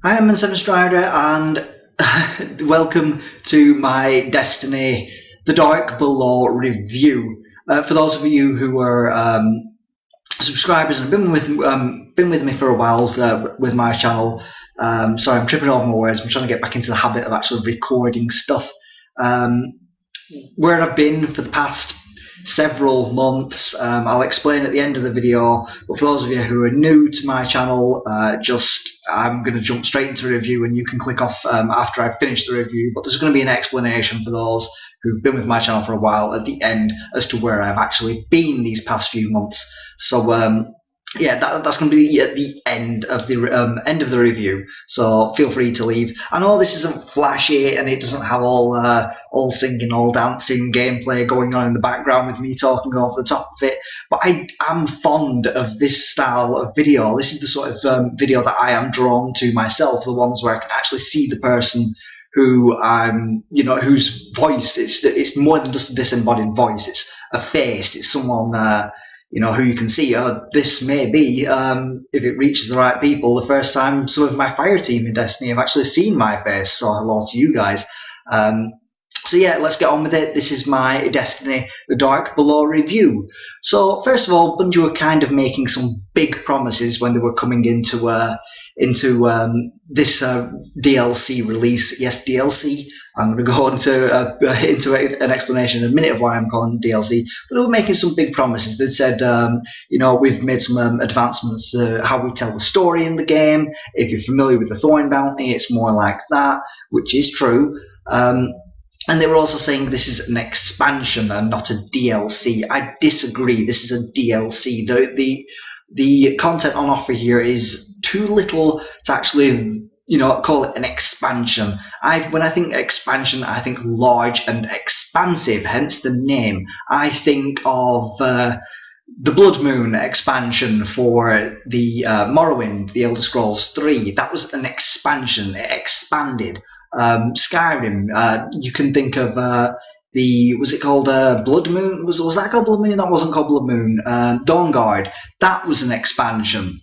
I am Seven Strider, and welcome to my Destiny: The Dark Below review. For those of you who are subscribers and have been with me for a while with my channel, sorry, I'm tripping over my words. I'm trying to get back into the habit of actually recording stuff. Where I've been for the past several months. I'll explain at the end of the video, but for those of you who are new to my channel, I'm going to jump straight into the review and you can click off after I finish the review, but there's going to be an explanation for those who've been with my channel for a while at the end as to where I've actually been these past few months. So yeah, that's going to be at the end of the review. So feel free to leave. I know this isn't flashy and it doesn't have all singing, all dancing gameplay going on in the background with me talking over the top of it, but I am fond of this style of video. This is the sort of video that I am drawn to myself. The ones where I can actually see the person who whose voice it's more than just a disembodied voice. It's a face. It's someone who you can see. This may be, if it reaches the right people, the first time some of my fire team in Destiny have actually seen my face. So hello to you guys. So yeah, let's get on with it. This is my Destiny: The Dark Below review. So first of all, Bungie were kind of making some big promises when they were coming into this DLC release. Yes, DLC. I'm going to go into an explanation in a minute of why I'm calling it DLC. But they were making some big promises. They said, we've made some advancements to how we tell the story in the game. If you're familiar with the Thorn Bounty, it's more like that, which is true. And they were also saying this is an expansion and not a DLC. I disagree. This is a DLC. The content on offer here is too little to actually, call it an expansion. When I think expansion, I think large and expansive, hence the name. I think of the Blood Moon expansion for the Morrowind, the Elder Scrolls 3. That was an expansion. It expanded. Skyrim, you can think of was it called Blood Moon? Was that called Blood Moon? That wasn't called Blood Moon. Dawnguard, that was an expansion.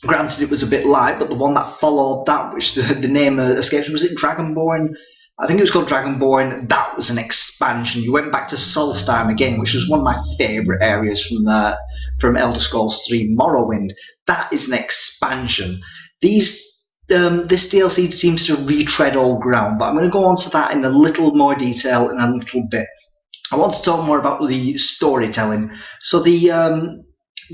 Granted, it was a bit light, but the one that followed that, which the name escapes, was it Dragonborn? I think it was called Dragonborn. That was an expansion. You went back to Solstheim again, which was one of my favourite areas from Elder Scrolls 3 Morrowind. That is an expansion. This DLC seems to retread old ground, but I'm going to go on to that in a little more detail in a little bit. I want to talk more about the storytelling. So the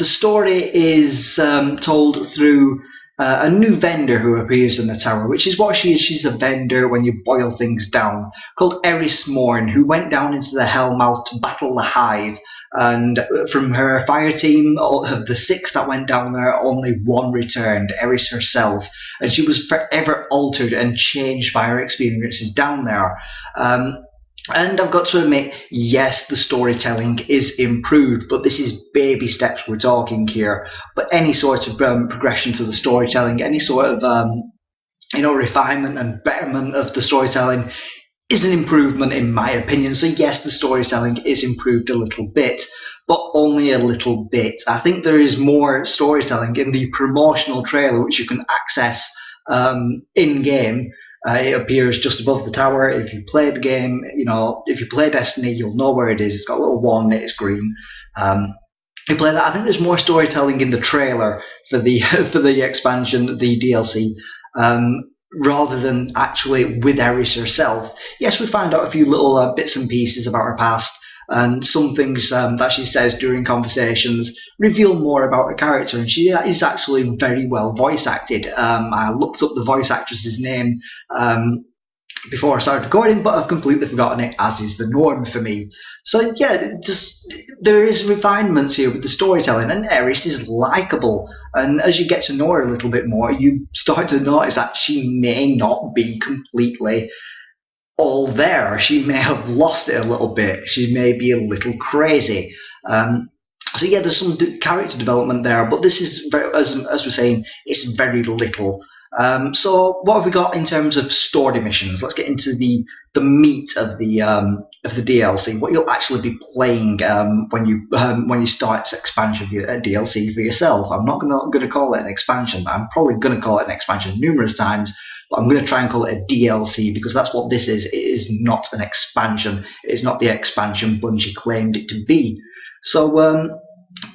story is told through a new vendor who appears in the tower, which is what she is. She's a vendor, when you boil things down, called Eris Morn, who went down into the Hellmouth to battle the Hive. And from her fire team of the 6 that went down there, only 1 returned, Eris herself. And she was forever altered and changed by her experiences down there. And I've got to admit, yes, the storytelling is improved, but this is baby steps we're talking here. But any sort of progression to the storytelling, any sort of refinement and betterment of the storytelling is an improvement in my opinion. So yes, the storytelling is improved a little bit, but only a little bit. I think there is more storytelling in the promotional trailer, which you can access in-game. It appears just above the tower. If you play the game, if you play Destiny, you'll know where it is. It's got a little 1, it's green. You play that. I think there's more storytelling in the trailer for the expansion, the DLC, rather than actually with Eris herself. Yes, we find out a few little bits and pieces about her past, and some things that she says during conversations reveal more about her character, and she is actually very well voice acted. I looked up the voice actress's name before I started recording, but I've completely forgotten it, as is the norm for me. So yeah, there is refinements here with the storytelling, and Eris is likeable. And as you get to know her a little bit more, you start to notice that she may not be completely all there. She may have lost it a little bit. She may be a little crazy. So yeah, there's some character development there, but this is very, as we're saying, it's very little. So what have we got in terms of story missions? Let's get into the meat of the DLC. What you'll actually be playing when you start this expansion DLC for yourself. I'm not gonna call it an expansion. I'm probably gonna call it an expansion numerous times, but I'm going to try and call it a DLC because that's what this is. It is not an expansion. It is not the expansion Bungie claimed it to be. So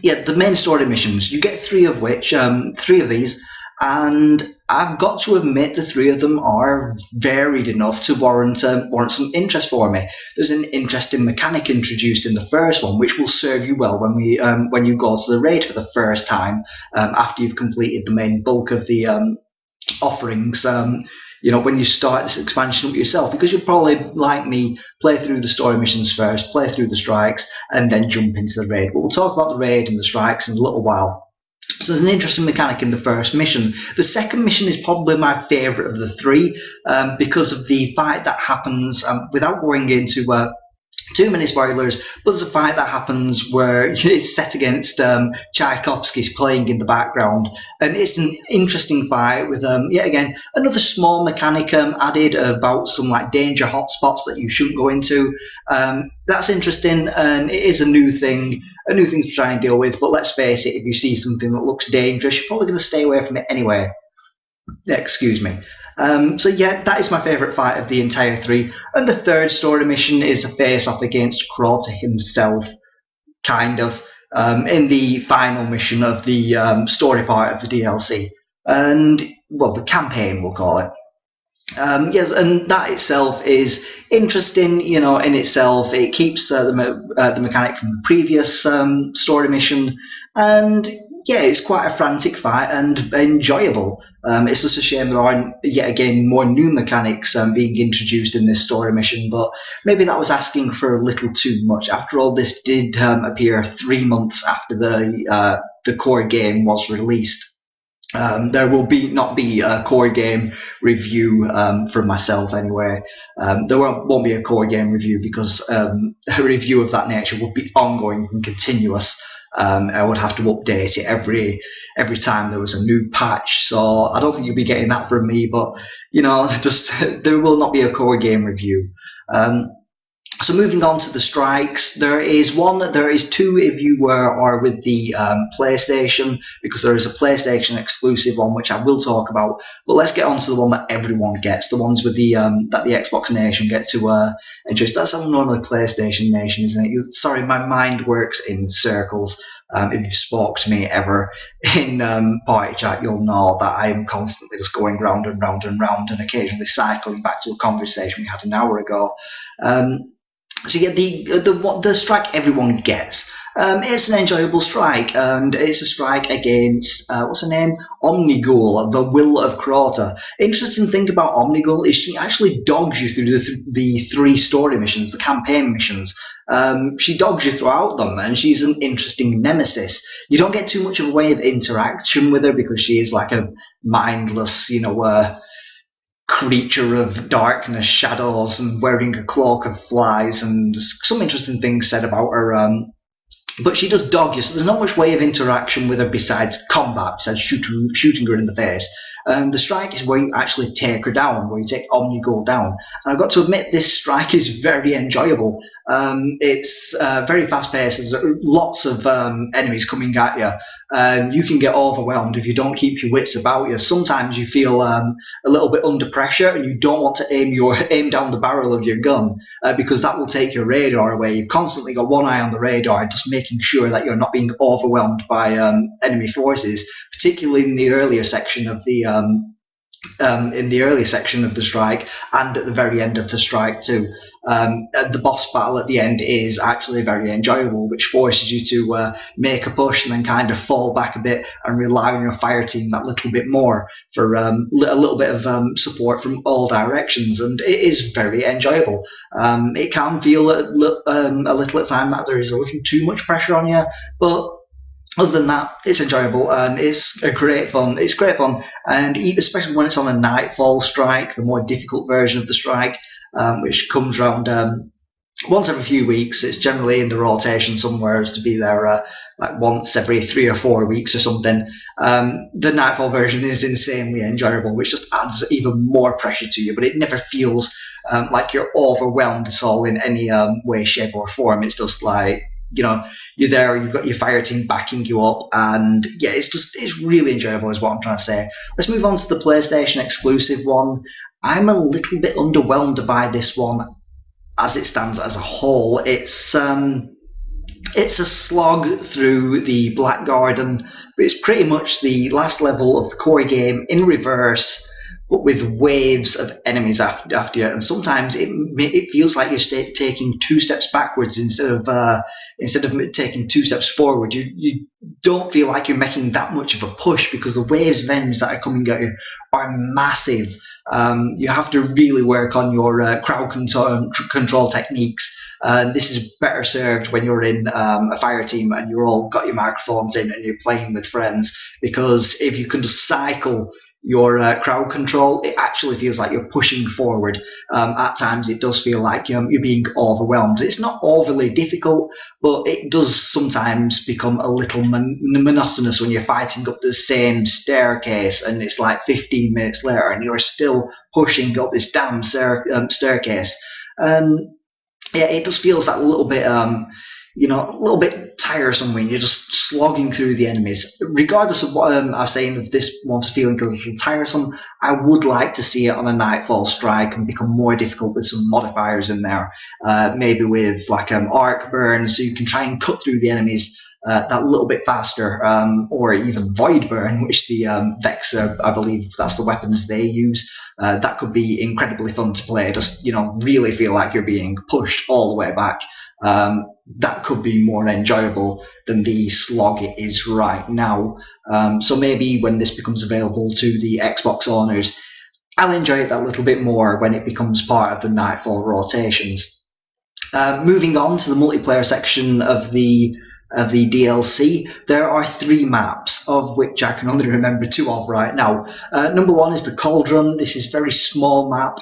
yeah, the main story missions. You get three of these. And I've got to admit, the three of them are varied enough to warrant some interest for me. There's an interesting mechanic introduced in the first one, which will serve you well when you go to the raid for the first time after you've completed the main bulk of the offerings. When you start this expansion up yourself, because you'll probably, like me, play through the story missions first, play through the strikes, and then jump into the raid. But we'll talk about the raid and the strikes in a little while. So there's an interesting mechanic in the first mission. The second mission is probably my favourite of the three because of the fight that happens, without going into too many spoilers, but there's a fight that happens where it's set against Tchaikovsky's playing in the background, and it's an interesting fight with yet again another small mechanic added about some like danger hotspots that you shouldn't go into. That's interesting, and it is a new thing to try and deal with. But let's face it, if you see something that looks dangerous, you're probably going to stay away from it anyway. Excuse me. So yeah, that is my favourite fight of the entire three. And the third story mission is a face-off against Crota himself, kind of, in the final mission of the story part of the DLC. And, well, the campaign, we'll call it. Yes, and that itself is interesting, in itself. It keeps the mechanic from the previous story mission, and yeah, it's quite a frantic fight and enjoyable. It's just a shame there aren't, yet again, more new mechanics being introduced in this story mission, but maybe that was asking for a little too much. After all, this did appear 3 months after the core game was released. There will not be a core game review from myself anyway. There won't be a core game review because a review of that nature would be ongoing and continuous. I would have to update it every time there was a new patch, so I don't think you'll be getting that from me. But there will not be a core game review. So moving on to the strikes, there is two if you are with the PlayStation, because there is a PlayStation exclusive one which I will talk about. But let's get on to the one that everyone gets, the ones with the that the Xbox Nation get to enjoy. That's how normally PlayStation Nation, isn't it? Sorry, my mind works in circles. If you've spoke to me ever in party chat, you'll know that I am constantly just going round and round and round, and occasionally cycling back to a conversation we had an hour ago. So yeah, the strike everyone gets. It's an enjoyable strike, and it's a strike against what's her name, Omnigul, the Will of Crota. Interesting thing about Omnigul is she actually dogs you through the three story missions, the campaign missions. She dogs you throughout them, and she's an interesting nemesis. You don't get too much of a way of interaction with her because she is like a mindless, creature of darkness, shadows, and wearing a cloak of flies, and some interesting things said about her. But she does dog you, so there's not much way of interaction with her besides combat, besides shooting her in the face. The strike is where you actually take her down, where you take Omnigul down. And I've got to admit, this strike is very enjoyable. It's very fast-paced. There's lots of enemies coming at you. You can get overwhelmed if you don't keep your wits about you. Sometimes you feel a little bit under pressure, and you don't want to aim down the barrel of your gun because that will take your radar away. You've constantly got one eye on the radar, just making sure that you're not being overwhelmed by enemy forces, particularly in the earlier section of the strike, and at the very end of the strike too. The boss battle at the end is actually very enjoyable, which forces you to make a push and then kind of fall back a bit and rely on your fire team that little bit more for a little bit of support from all directions, and it is very enjoyable. It can feel a little at time that there is a little too much pressure on you, but other than that, it's enjoyable and it's great fun. It's great fun, and especially when it's on a Nightfall strike, the more difficult version of the strike, which comes around once every few weeks. It's generally in the rotation somewhere as to be there like once every 3 or 4 weeks or something. The Nightfall version is insanely enjoyable, which just adds even more pressure to you, but it never feels like you're overwhelmed at all in any way, shape, or form. It's just like, you're there, you've got your fire team backing you up, and yeah, it's really enjoyable is what I'm trying to say. Let's move on to the PlayStation exclusive one. I'm a little bit underwhelmed by this one as it stands as a whole. It's a slog through the Black Garden, but it's pretty much the last level of the core game in reverse, but with waves of enemies after you. And sometimes it feels like you're taking 2 steps backwards instead of taking 2 steps forward. You don't feel like you're making that much of a push because the waves of enemies that are coming at you are massive. You have to really work on your crowd control techniques. This is better served when you're in a fire team and you're all got your microphones in and you're playing with friends, because if you can just cycle your crowd control, it actually feels like you're pushing forward. At times it does feel like you're being overwhelmed. It's not overly difficult, but it does sometimes become a little monotonous when you're fighting up the same staircase and it's like 15 minutes later and you're still pushing up this damn staircase. Yeah, it just feels like a little bit a little bit tiresome when you're just slogging through the enemies. Regardless of what I'm saying, if this one's feeling a little tiresome, I would like to see it on a Nightfall Strike and become more difficult with some modifiers in there. Maybe with like arc burn, so you can try and cut through the enemies that little bit faster, or even void burn, which the Vexer, I believe that's the weapons they use. That could be incredibly fun to play. Just really feel like you're being pushed all the way back. That could be more enjoyable than the slog it is right now. So maybe when this becomes available to the Xbox owners, I'll enjoy it that little bit more when it becomes part of the Nightfall rotations. Moving on to the multiplayer section of the DLC, there are 3 maps, of which I can only remember 2 of right now. Number 1 is the Cauldron. This is a very small map,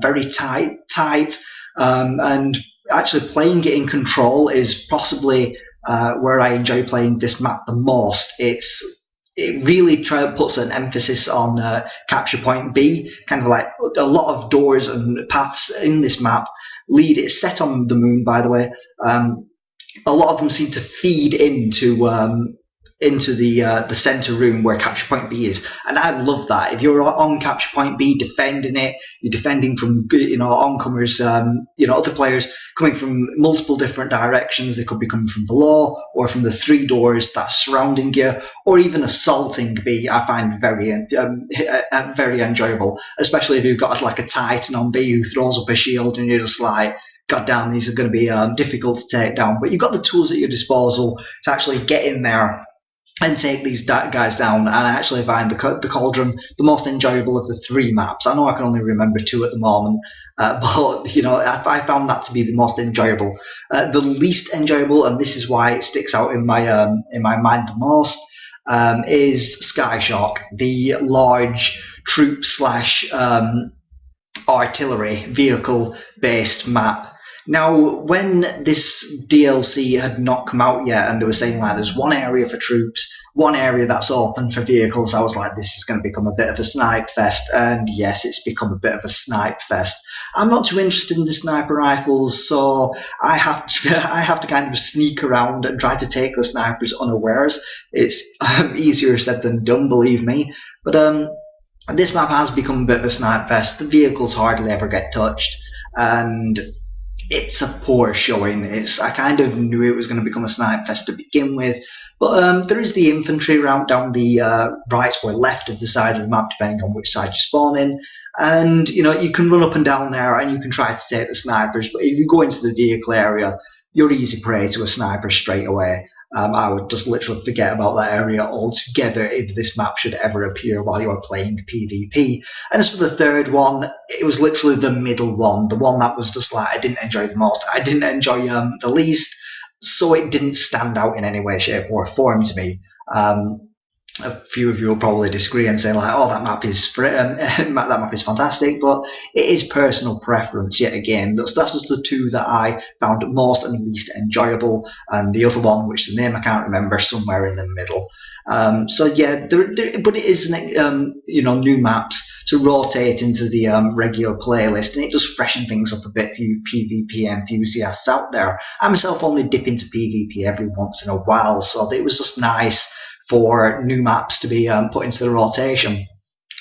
very tight, and actually playing it in control is possibly where I enjoy playing this map the most. It really puts an emphasis on capture point B, kind of like a lot of doors and paths in this map lead. It's set on the moon, by the way. A lot of them seem to feed into the center room where capture point B is, and I love that. If you're on capture point B defending it, you're defending from oncomers, other players coming from multiple different directions. They could be coming from below or from the 3 doors that's surrounding you, or even assaulting B. I find very enjoyable, especially if you've got like a Titan on B who throws up a shield and you're just like, God damn, these are going to be difficult to take down. But you've got the tools at your disposal to actually get in there and take these guys down. And I actually find the Cauldron the most enjoyable of the 3 maps. I know I can only remember 2 at the moment, but I found that to be the most enjoyable. The least enjoyable, and this is why it sticks out in my mind the most, is Skyshock, the large troop / artillery vehicle based map. Now, when this DLC had not come out yet, and they were saying like there's one area for troops, one area that's open for vehicles, I was like, this is going to become a bit of a snipe fest. And yes, it's become a bit of a snipe fest. I'm not too interested in the sniper rifles, so I have to kind of sneak around and try to take the snipers unawares. It's easier said than done, believe me. But this map has become a bit of a snipe fest. The vehicles hardly ever get touched, and it's a poor showing. I kind of knew it was going to become a snipe fest to begin with, but there is the infantry route down the right or left of the side of the map, depending on which side you spawn in. And you can run up and down there and you can try to take the snipers, but if you go into the vehicle area, you're easy prey to a sniper straight away. I would just literally forget about that area altogether if this map should ever appear while you're playing PvP. And as for the third one, it was literally the middle one, the one that was just like I didn't enjoy the most. I didn't enjoy the least, so it didn't stand out in any way, shape or form to me. a few of you will probably disagree and say like, "Oh, that map is that map is fantastic," but it is personal preference. Yet again, that's just the two that I found most and least enjoyable, and the other one, which the name I can't remember, somewhere in the middle. So yeah, but it is new maps to rotate into the regular playlist, and it does freshen things up a bit for you PvP enthusiasts out there. I myself only dip into PvP every once in a while, so it was just nice for new maps to be put into the rotation.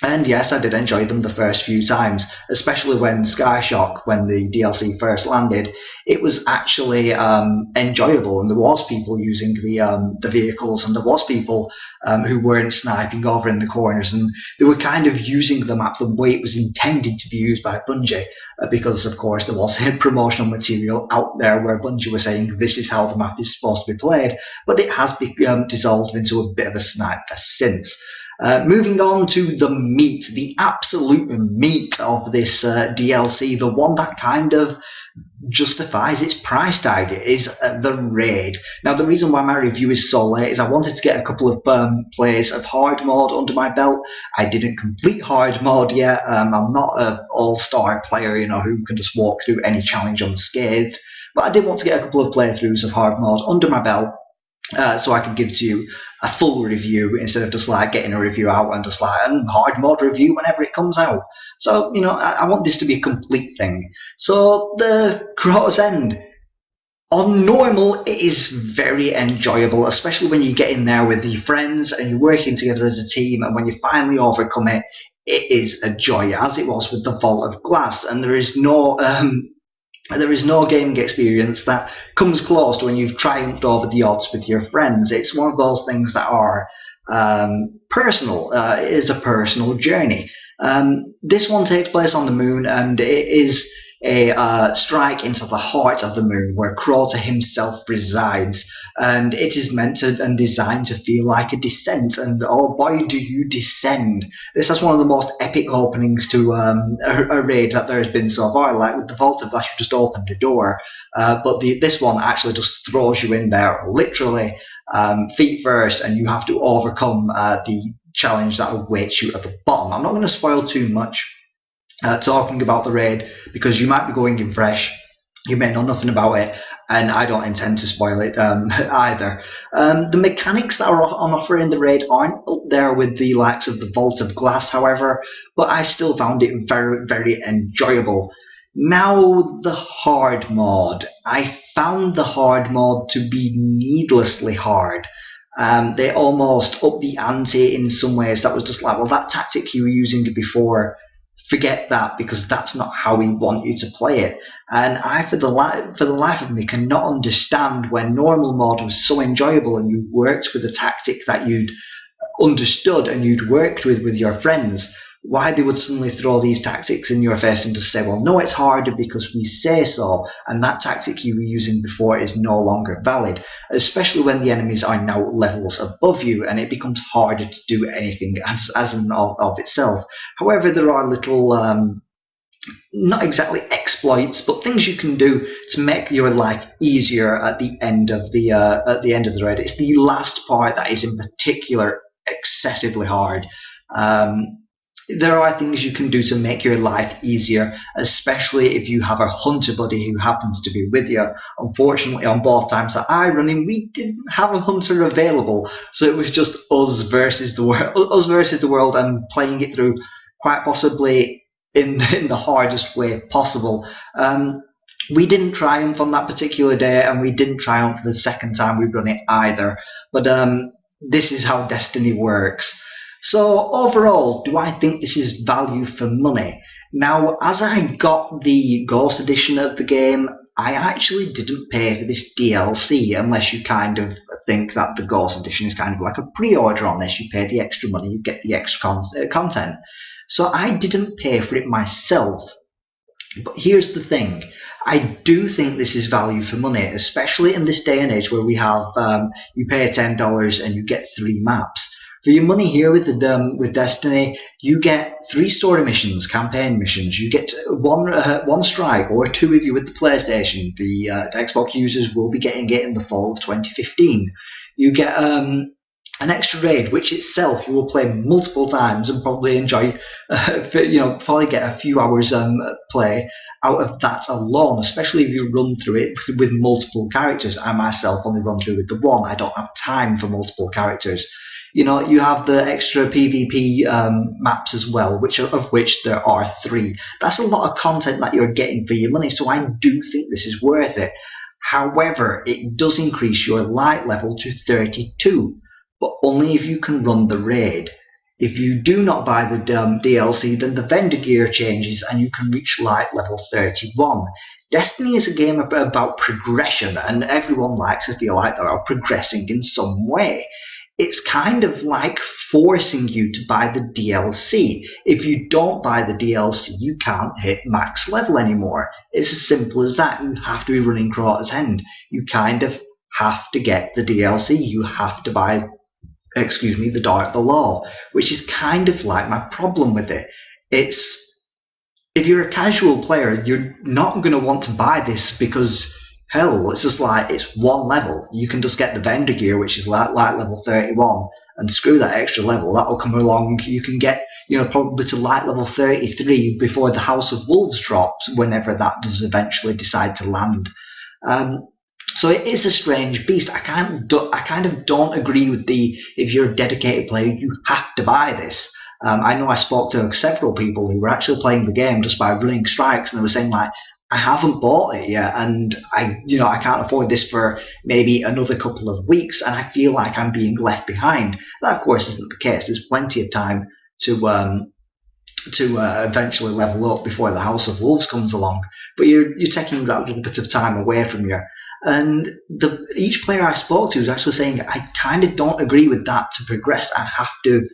And yes, I did enjoy them the first few times, especially when Skyshock, when the DLC first landed, it was actually enjoyable, and there was people using the vehicles, and there was people who weren't sniping over in the corners, and they were kind of using the map the way it was intended to be used by Bungie, because of course there was promotional material out there where Bungie was saying this is how the map is supposed to be played, but it has dissolved into a bit of a snipe fest since. Moving on to the meat, the absolute meat of this DLC, the one that kind of justifies its price tag, is the raid. Now, the reason why my review is so late is I wanted to get a couple of plays of hard mode under my belt. I didn't complete hard mode yet. I'm not an all-star player, who can just walk through any challenge unscathed, but I did want to get a couple of playthroughs of hard mode under my belt. So I could give to you a full review instead of just like getting a review out and just like a hard mode review whenever it comes out. So, I want this to be a complete thing. So the Crota's End, on normal, it is very enjoyable, especially when you get in there with your friends and you're working together as a team, and when you finally overcome it, it is a joy, as it was with the Vault of Glass, and there is no gaming experience that comes close to when you've triumphed over the odds with your friends. It's one of those things that are personal. It is a personal journey. This one takes place on the moon, and it is a strike into the heart of the moon where Crota himself resides, and it is meant to and designed to feel like a descent, and oh boy do you descend. This is one of the most epic openings to a raid that there has been so far. Like with the Vault of Glass, you just opened a door, but this one actually just throws you in there literally feet first, and you have to overcome the challenge that awaits you at the bottom. I'm not going to spoil too much talking about the raid, because you might be going in fresh, you may know nothing about it, and I don't intend to spoil it either. The mechanics that are on offer in the raid aren't up there with the likes of the Vault of Glass, however, but I still found it very, very enjoyable. Now, the hard mode. I found the hard mode to be needlessly hard. They almost upped the ante in some ways. That was just like, well, that tactic you were using before, forget that, because that's not how we want you to play it. And I, for the life of me, cannot understand when normal mode was so enjoyable and you worked with a tactic that you'd understood and you'd worked with your friends, why they would suddenly throw these tactics in your face and just say, well, no, it's harder because we say so, and that tactic you were using before is no longer valid, especially when the enemies are now levels above you and it becomes harder to do anything as an of itself. However, there are little not exactly exploits, but things you can do to make your life easier at the end of the raid. It's the last part that is in particular excessively hard. There are things you can do to make your life easier, especially if you have a hunter buddy who happens to be with you. Unfortunately, on both times that I run in, we didn't have a hunter available, so it was just us versus the world, and playing it through quite possibly in the hardest way possible. We didn't triumph on that particular day, and we didn't triumph the second time we run it either. But this is how Destiny works. So overall, do I think this is value for money? Now, as I got the Ghost edition of the game, I actually didn't pay for this DLC, unless you kind of think that the Ghost edition is kind of like a pre-order on this. You pay the extra money, you get the extra content. So I didn't pay for it myself. But here's the thing. I do think this is value for money, especially in this day and age where we have you pay $10 and you get 3 maps. For your money here with Destiny, you get 3 story missions, campaign missions. You get one strike, or 2 if you with the PlayStation. The Xbox users will be getting it in the fall of 2015. You get an extra raid, which itself you will play multiple times and probably enjoy, probably get a few hours play out of that alone, especially if you run through it with multiple characters. I myself only run through with the one. I don't have time for multiple characters. You have the extra PvP maps as well, of which there are 3. That's a lot of content that you're getting for your money, so I do think this is worth it. However, it does increase your light level to 32, but only if you can run the raid. If you do not buy the DLC, then the vendor gear changes and you can reach light level 31. Destiny is a game about progression, and everyone likes to feel like they are progressing in some way. It's kind of like forcing you to buy the DLC. If you don't buy the DLC, you can't hit max level anymore. It's as simple as that. You have to be running Crota's End. You kind of have to get the DLC. You have to buy, the Dark Below, which is kind of like my problem with it. If you're a casual player, you're not going to want to buy this because, hell, it's just like, it's one level. You can just get the vendor gear, which is light level 31, and screw that extra level. That'll come along. You can get, probably to light level 33 before the House of Wolves drops, whenever that does eventually decide to land. So it is a strange beast. I kind of don't agree with if you're a dedicated player, you have to buy this. I know I spoke to several people who were actually playing the game just by running strikes, and they were saying, like, I haven't bought it yet, and I can't afford this for maybe another couple of weeks, and I feel like I'm being left behind. That, of course, isn't the case. There's plenty of time to eventually level up before the House of Wolves comes along, but you're taking that little bit of time away from you. And each player I spoke to was actually saying, I kind of don't agree with that. To progress, I have to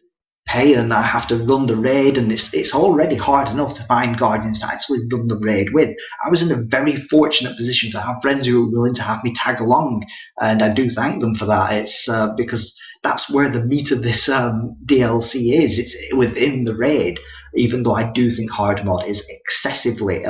pay and I have to run the raid, and it's already hard enough to find Guardians to actually run the raid with. I was in a very fortunate position to have friends who were willing to have me tag along, and I do thank them for that. It's because that's where the meat of this DLC is. It's within the raid, even though I do think hard mod is excessively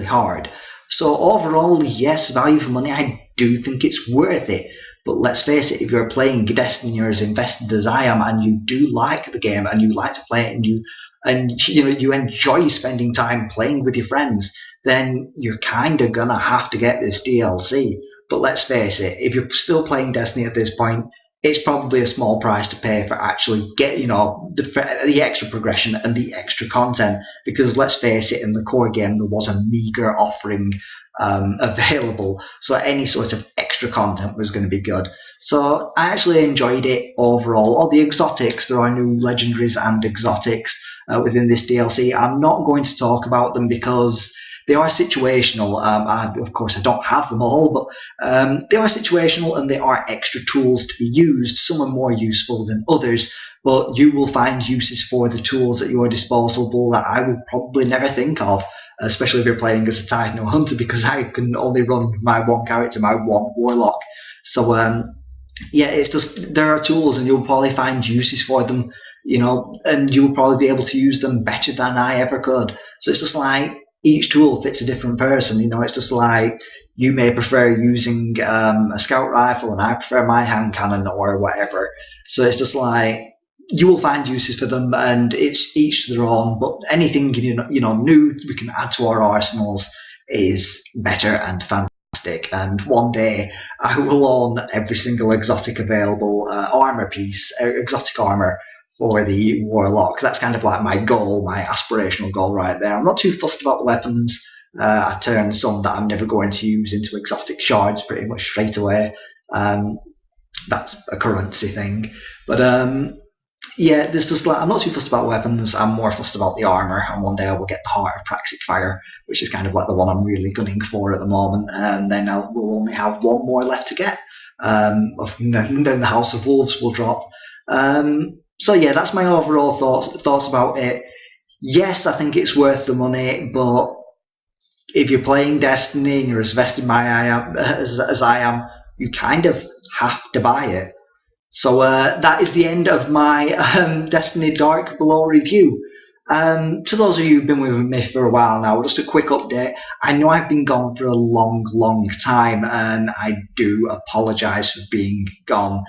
hard. So overall, yes, value for money, I do think it's worth it. But let's face it, if you're playing Destiny, you're as invested as I am, and you do like the game, and you like to play it, and you enjoy spending time playing with your friends, then you're kind of gonna have to get this DLC. But let's face it, if you're still playing Destiny at this point, it's probably a small price to pay for actually get the extra progression and the extra content. Because let's face it, in the core game there was a meager offering available, so any sort of extra content was going to be good. So I actually enjoyed it overall. All the exotics, there are new legendaries and exotics within this DLC. I'm not going to talk about them because they are situational. Of course, I don't have them all, but they are situational and they are extra tools to be used. Some are more useful than others, but you will find uses for the tools at your disposal that I would probably never think of, especially if you're playing as a Titan or Hunter, because I can only run my one character, my one Warlock. So, it's just, there are tools and you'll probably find uses for them, and you'll probably be able to use them better than I ever could. So it's just like, each tool fits a different person. It's just like, you may prefer using a scout rifle and I prefer my hand cannon or whatever. So it's just like, you will find uses for them, and it's each to their own. But anything new we can add to our arsenals is better and fantastic. And one day I will own every single exotic available armor piece, exotic armor for the Warlock. That's kind of like my goal, my aspirational goal right there. I'm not too fussed about the weapons. I turn some that I'm never going to use into exotic shards pretty much straight away. That's a currency thing. But there's just like, I'm not too fussed about weapons. I'm more fussed about the armor, and one day I will get the Heart of Praxic Fire, which is kind of like the one I'm really gunning for at the moment. And then we'll only have one more left to get. Then the House of Wolves will drop. So yeah, that's my overall thoughts about it. Yes, I think it's worth the money, but if you're playing Destiny and you're as invested as I am, you kind of have to buy it. So that is the end of my Destiny Dark Below review. To those of you who've been with me for a while now, just a quick update. I know I've been gone for a long, long time, and I do apologise for being gone.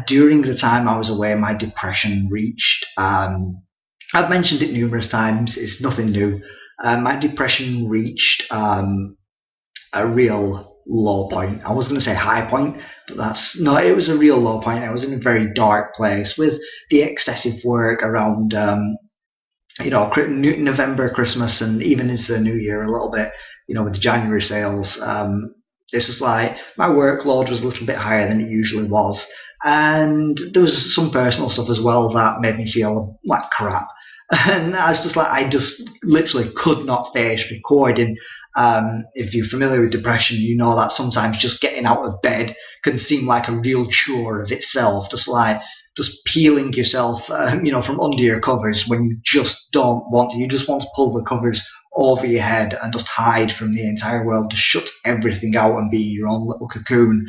During the time I was away, my depression reached. I've mentioned it numerous times. It's nothing new. My depression reached a real low point. I was going to say high point, but that's no. It was a real low point. I was in a very dark place with the excessive work around. November, Christmas, and even into the new year a little bit, with the January sales. It's just like my workload was a little bit higher than it usually was. And there was some personal stuff as well that made me feel like crap. And I was just like, I just literally could not face recording. If you're familiar with depression, you know that sometimes just getting out of bed can seem like a real chore of itself, just peeling yourself, from under your covers when you just don't want to. You just want to pull the covers over your head and just hide from the entire world, just shut everything out and be your own little cocoon.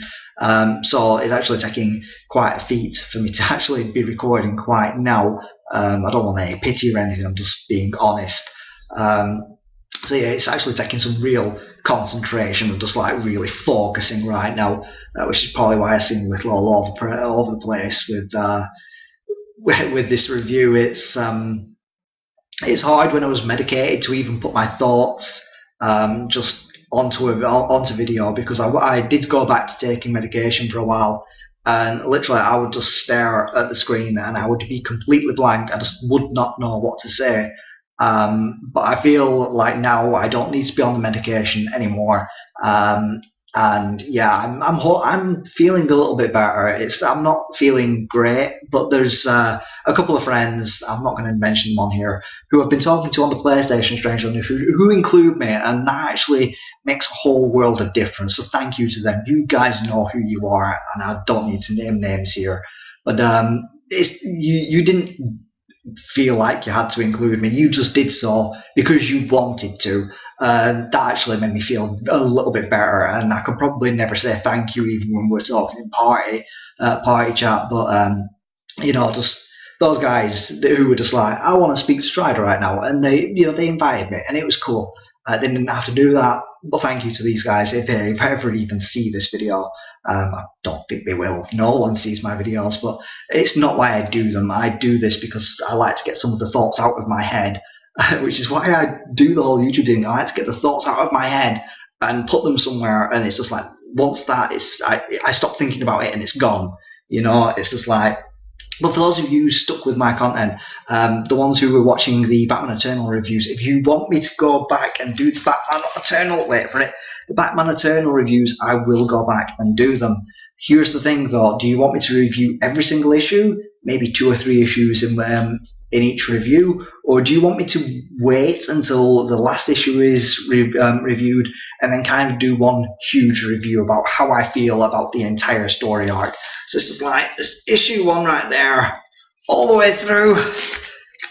So it's actually taking quite a feat for me to actually be recording quite now. I don't want any pity or anything. I'm just being honest. So yeah, it's actually taking some real concentration and just like really focusing right now, which is probably why I seem a little all over the place with this review. It's hard when I was medicated to even put my thoughts just onto video, because I did go back to taking medication for a while, and literally I would just stare at the screen and I would be completely blank. I just would not know what to say. But I feel like now I don't need to be on the medication anymore. And yeah, I'm feeling a little bit better. I'm not feeling great, but there's a couple of friends, I'm not going to mention them on here, who I've been talking to on the PlayStation, strangely enough, who include me, and that actually makes a whole world of difference. So thank you to them. You guys know who you are, and I don't need to name names here. But you didn't feel like you had to include me. You just did so because you wanted to. That actually made me feel a little bit better, and I could probably never say thank you even when we're talking in party chat. But just those guys who were just like, I want to speak to Strider right now, and they invited me, and it was cool. They didn't have to do that, but thank you to these guys. If they ever even see this video, I don't think they will. No one sees my videos, but it's not why I do them. I do this because I like to get some of the thoughts out of my head, which is why I do the whole YouTube thing. I like to get the thoughts out of my head and put them somewhere, and it's just like, once that is, I stop thinking about it and it's gone. It's just like. But for those of you who stuck with my content, the ones who were watching the Batman Eternal reviews, if you want me to go back and do the Batman Eternal, the Batman Eternal reviews, I will go back and do them. Here's the thing though, do you want me to review every single issue, maybe 2 or 3 issues in each review, or do you want me to wait until the last issue is reviewed and then kind of do one huge review about how I feel about the entire story arc? So it's just like this issue 1 right there, all the way through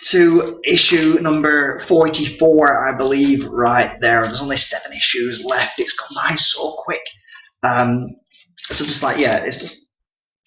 to issue number 44, I believe, right there. There's only 7 issues left. It's gone by so quick. So just like, yeah, it's just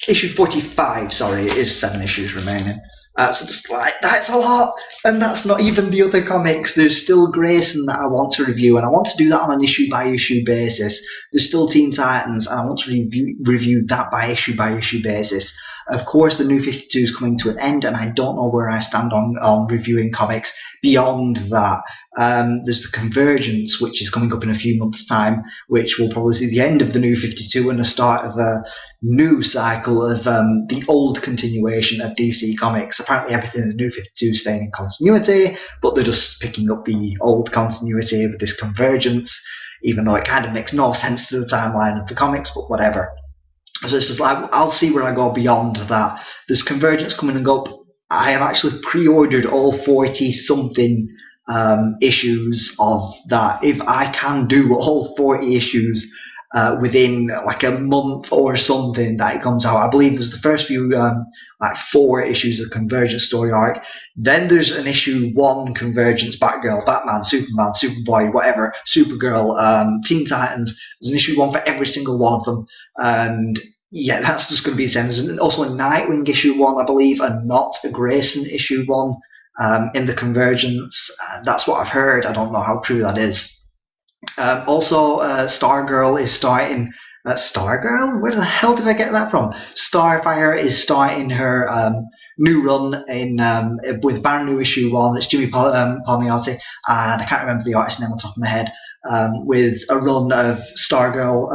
issue 45, sorry, it is 7 issues remaining. So just like, that's a lot, and that's not even the other comics. There's still Grayson that I want to review, and I want to do that on an issue-by-issue basis. There's still Teen Titans, and I want to review that by issue basis. Of course, the New 52 is coming to an end, and I don't know where I stand on reviewing comics beyond that. There's the Convergence, which is coming up in a few months' time, which will probably see the end of the New 52 and the start of a new cycle of the old continuation of DC Comics. Apparently everything in the New 52 is staying in continuity, but they're just picking up the old continuity with this Convergence, even though it kind of makes no sense to the timeline of the comics, but whatever. So it's just like, I'll see where I go beyond that. There's Convergence coming up. I have actually pre-ordered all 40-something issues of that. If I can do all 40 issues within like a month or something that it comes out. I believe there's the first few, like 4 issues of Convergence story arc. Then there's an issue 1 Convergence, Batgirl, Batman, Superman, Superboy, whatever, Supergirl, Teen Titans. There's an issue 1 for every single one of them. And yeah, that's just going to be the same. There's also a Nightwing issue 1, I believe, and not a Grayson issue 1. in the Convergence. That's what I've heard. I don't know how true that is. Also, Stargirl is starting. Stargirl? Where the hell did I get that from? Starfire is starting her new run in with brand new issue 1. It's Jimmy Palmiotti, and I can't remember the artist's name on top of my head. With a run of Starfire.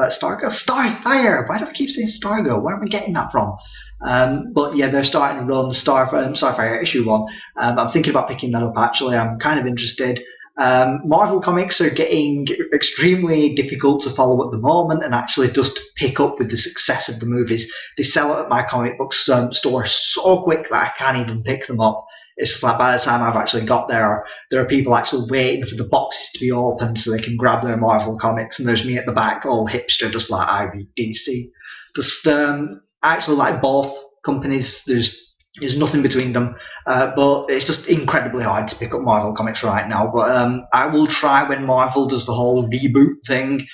Why do I keep saying Stargirl? Where am I getting that from? But yeah, they're starting to run Starfire issue 1. I'm thinking about picking that up actually. I'm kind of interested. Marvel Comics are getting extremely difficult to follow at the moment and actually just pick up with the success of the movies. They sell it at my comic book store so quick that I can't even pick them up. It's just like by the time I've actually got there are people actually waiting for the boxes to be opened so they can grab their Marvel Comics, and there's me at the back, all hipster, just like I read DC. Just I actually like both companies. There's nothing between them, but it's just incredibly hard to pick up Marvel Comics right now. But I will try when Marvel does the whole reboot thing,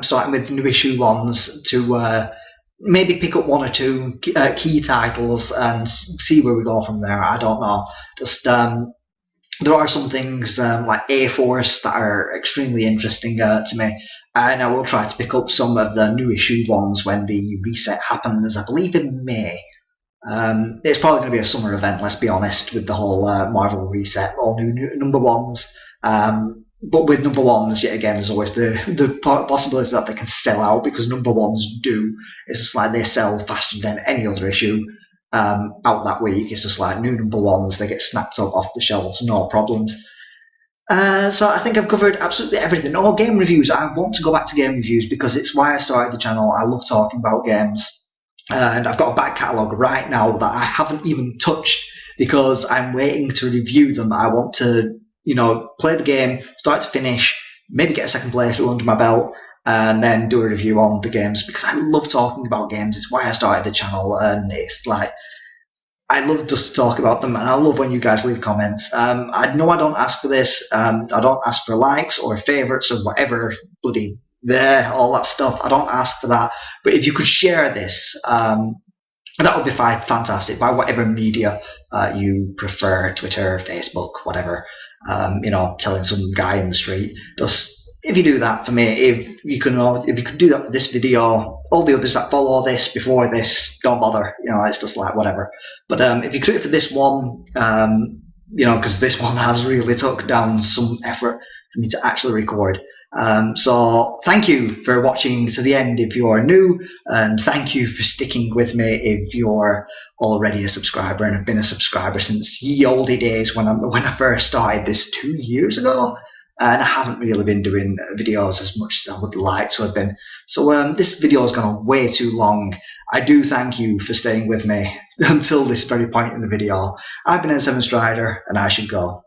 starting with new issue 1s, to maybe pick up 1 or 2 key titles and see where we go from there. I don't know. Just there are some things like A-Force that are extremely interesting to me, and I will try to pick up some of the new issue 1s when the reset happens, I believe in May. It's probably going to be a summer event, let's be honest, with the whole Marvel reset, all new number 1s. But with number 1s, yet again, there's always the possibility that they can sell out, because number 1s do. It's just like they sell faster than any other issue out that week. It's just like new number 1s, they get snapped up off the shelves, no problems. So I think I've covered absolutely everything. Oh, game reviews. I want to go back to game reviews because it's why I started the channel. I love talking about games. And I've got a back catalogue right now that I haven't even touched because I'm waiting to review them. I want to, play the game, start to finish, maybe get a second playthrough under my belt, and then do a review on the games, because I love talking about games. It's why I started the channel, and it's like, I love just to talk about them, and I love when you guys leave comments. I know I don't ask for this. I don't ask for likes or favourites or whatever bloody all that stuff. I don't ask for that. But if you could share this, that would be fantastic, by whatever media you prefer, Twitter, Facebook, whatever. Telling some guy in the street. Just if you do that for me, if you could do that for this video, all the others that follow this before this, don't bother. It's just like whatever. But if you could do it for this one, because this one has really took down some effort for me to actually record. So thank you for watching to the end if you're new, and thank you for sticking with me if you're already a subscriber and have been a subscriber since ye olde days when I first started this 2 years ago, and I haven't really been doing videos as much as I would like to have been. So this video has gone way too long. I do thank you for staying with me until this very point in the video. I've been N7Strider, and I should go.